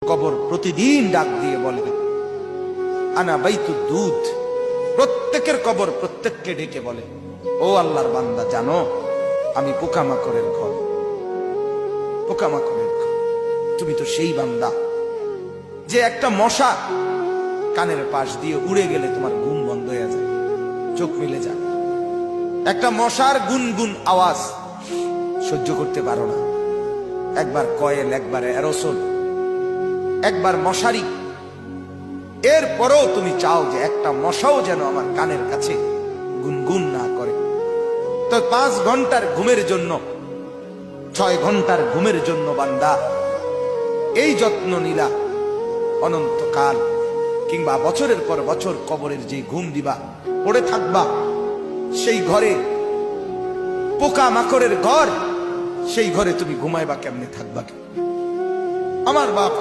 কবর প্রতিদিন ডাক দিয়ে বলে, আনা বাইতুদ দুধ। প্রত্যেকের কবর প্রত্যেককে ডেকে বলে, ও আল্লাহর বান্দা, জানো আমি পোকামাকড়ের ঘর, পোকামাকড়ের ঘর। তুমি তো সেই বান্দা যে একটা মশা কানের পাশ দিয়ে উড়ে গেলে তোমার ঘুম বন্ধ হয়ে যায়, চোখ মিলে যায়। একটা মশার গুনগুন আওয়াজ সহ্য করতে পারো না। একবার কয়েল, একবার অ্যারোসোল, একবার মশারি, এরপরও তুমি চাও যে একটা মশাও যেন আমার কানের কাছে গুনগুন না করে। তো 5 ঘন্টার ঘুমের জন্য, 6 ঘন্টার ঘুমের জন্য বান্দা এই যত্ন নিলা, অনন্তকাল কিংবা বছরের পর বছর কবরের যে ঘুম দিবা, পড়ে থাকবা সেই ঘরে, পোকা মাকড়ের ঘর, সেই ঘরে তুমি ঘুমাইবা কেমনে, থাকবা? আমার বাপ